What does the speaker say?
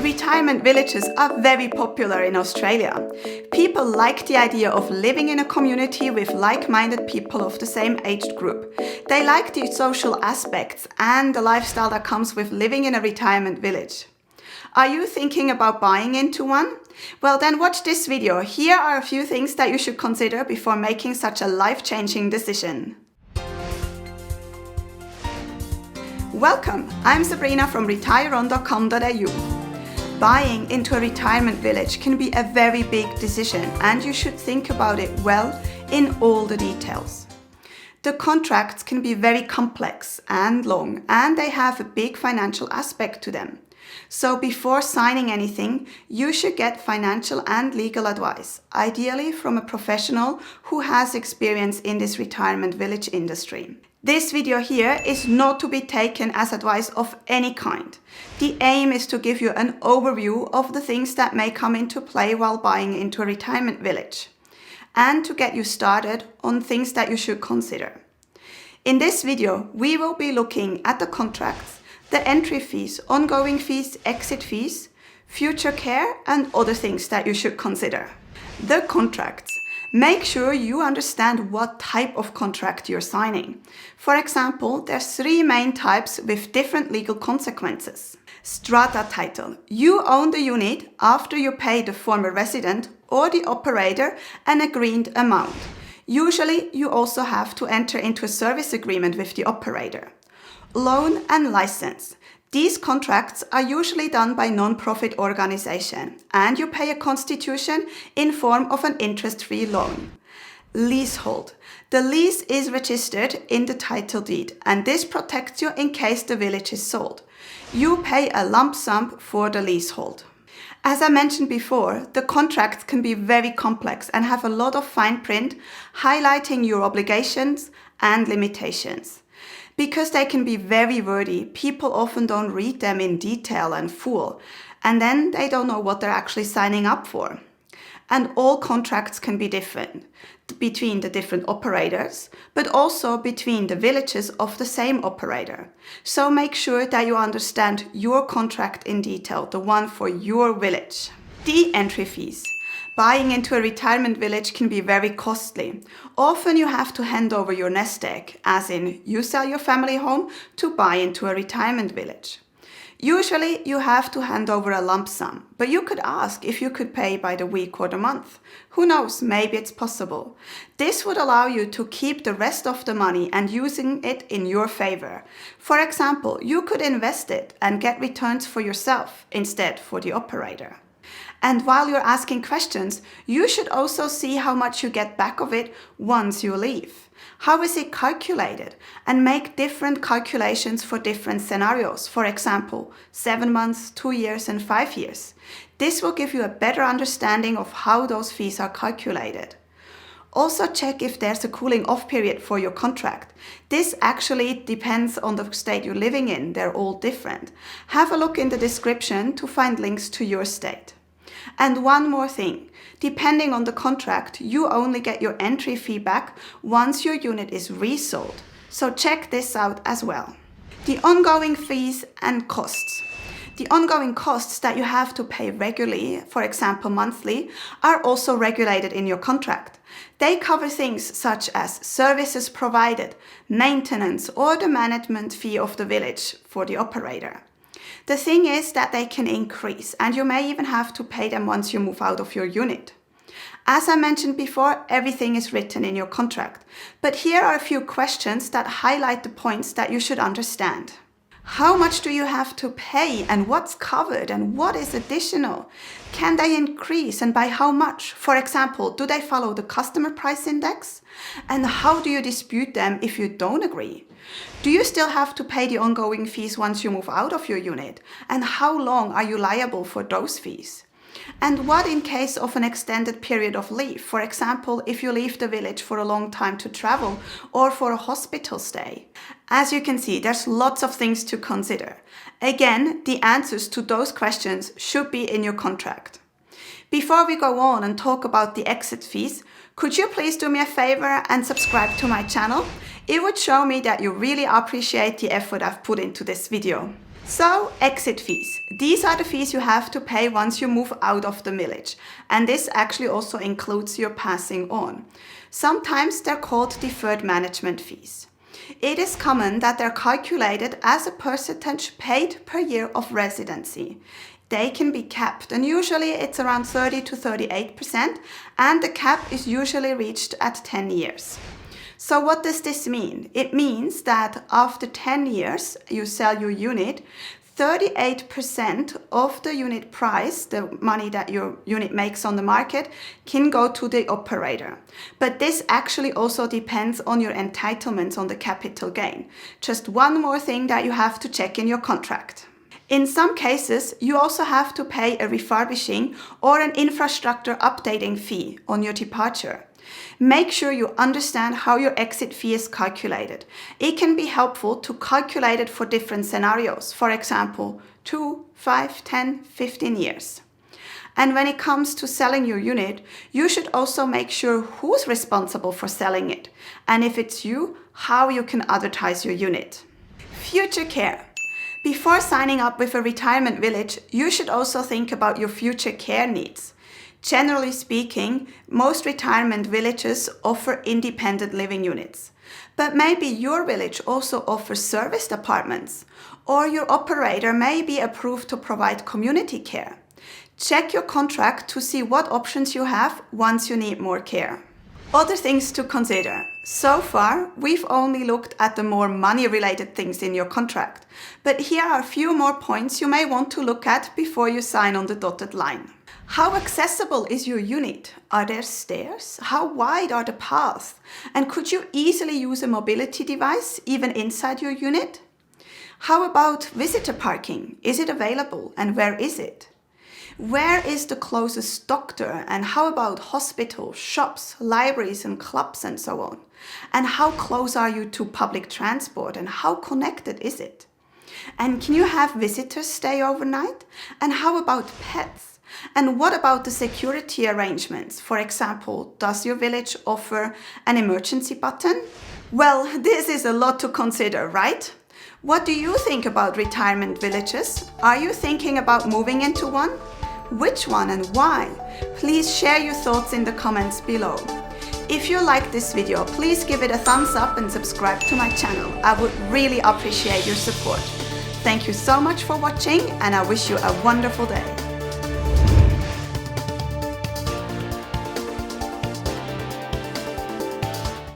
Retirement villages are very popular in Australia. People like the idea of living in a community with like-minded people of the same age group. They like the social aspects and the lifestyle that comes with living in a retirement village. Are you thinking about buying into one? Well, then watch this video. Here are a few things that you should consider before making such a life-changing decision. Welcome, I'm Sabrina from retireon.com.au. Buying into a retirement village can be a very big decision, and you should think about it well in all the details. The contracts can be very complex and long, and they have a big financial aspect to them. So before signing anything, you should get financial and legal advice, ideally from a professional who has experience in this retirement village industry. This video here is not to be taken as advice of any kind. The aim is to give you an overview of the things that may come into play while buying into a retirement village, and to get you started on things that you should consider. In this video, we will be looking at the contracts, the entry fees, ongoing fees, exit fees, future care, and other things that you should consider. The contracts. Make sure you understand what type of contract you're signing. For example, there's 3 main types with different legal consequences. Strata title. You own the unit after you pay the former resident or the operator an agreed amount. Usually, you also have to enter into a service agreement with the operator. Loan and license. These contracts are usually done by non-profit organization, and you pay a constitution in form of an interest-free loan. Leasehold. The lease is registered in the title deed, and this protects you in case the village is sold. You pay a lump sum for the leasehold. As I mentioned before, the contracts can be very complex and have a lot of fine print highlighting your obligations and limitations. Because they can be very wordy, people often don't read them in detail and full, and then they don't know what they're actually signing up for. And all contracts can be different between the different operators, but also between the villages of the same operator. So make sure that you understand your contract in detail, the one for your village. The entry fees. Buying into a retirement village can be very costly. Often you have to hand over your nest egg, as in you sell your family home to buy into a retirement village. Usually you have to hand over a lump sum, but you could ask if you could pay by the week or the month. Who knows, maybe it's possible. This would allow you to keep the rest of the money and using it in your favor. For example, you could invest it and get returns for yourself instead for the operator. And while you're asking questions, you should also see how much you get back of it once you leave. How is it calculated? And make different calculations for different scenarios. For example, 7 months, 2 years, and 5 years. This will give you a better understanding of how those fees are calculated. Also check if there's a cooling off period for your contract. This actually depends on the state you're living in. They're all different. Have a look in the description to find links to your state. And one more thing, depending on the contract, you only get your entry fee back once your unit is resold. So check this out as well. The ongoing fees and costs. The ongoing costs that you have to pay regularly, for example monthly, are also regulated in your contract. They cover things such as services provided, maintenance, or the management fee of the village for the operator. The thing is that they can increase, and you may even have to pay them once you move out of your unit. As I mentioned before, everything is written in your contract, but here are a few questions that highlight the points that you should understand. How much do you have to pay, and what's covered, and what is additional? Can they increase, and by how much? For example, do they follow the customer price index? And how do you dispute them if you don't agree? Do you still have to pay the ongoing fees once you move out of your unit? And how long are you liable for those fees? And what in case of an extended period of leave? For example, if you leave the village for a long time to travel or for a hospital stay. As you can see, there's lots of things to consider. Again, the answers to those questions should be in your contract. Before we go on and talk about the exit fees, could you please do me a favor and subscribe to my channel? It would show me that you really appreciate the effort I've put into this video. So, exit fees. These are the fees you have to pay once you move out of the village. And this actually also includes your passing on. Sometimes they're called deferred management fees. It is common that they're calculated as a percentage paid per year of residency. They can be capped, and usually it's around 30 to 38%, and the cap is usually reached at 10 years. So what does this mean? It means that after 10 years you sell your unit, 38% of the unit price, the money that your unit makes on the market, can go to the operator. But this actually also depends on your entitlements on the capital gain. Just one more thing that you have to check in your contract. In some cases, you also have to pay a refurbishing or an infrastructure updating fee on your departure. Make sure you understand how your exit fee is calculated. It can be helpful to calculate it for different scenarios, for example, 2, 5, 10, 15 years. And when it comes to selling your unit, you should also make sure who's responsible for selling it, and if it's you, how you can advertise your unit. Future care. Before signing up with a retirement village, you should also think about your future care needs. Generally speaking, most retirement villages offer independent living units. But maybe your village also offers serviced apartments, or your operator may be approved to provide community care. Check your contract to see what options you have once you need more care. Other things to consider. So far, we've only looked at the more money-related things in your contract, but here are a few more points you may want to look at before you sign on the dotted line. How accessible is your unit? Are there stairs? How wide are the paths? And could you easily use a mobility device even inside your unit? How about visitor parking? Is it available, and where is it? Where is the closest doctor, and how about hospitals, shops, libraries and clubs and so on? And how close are you to public transport, and how connected is it? And can you have visitors stay overnight? And how about pets? And what about the security arrangements? For example, does your village offer an emergency button? Well, this is a lot to consider, right? What do you think about retirement villages? Are you thinking about moving into one? Which one and why? Please share your thoughts in the comments below. If you like this video, please give it a thumbs up and subscribe to my channel. I would really appreciate your support. Thank you so much for watching, and I wish you a wonderful day.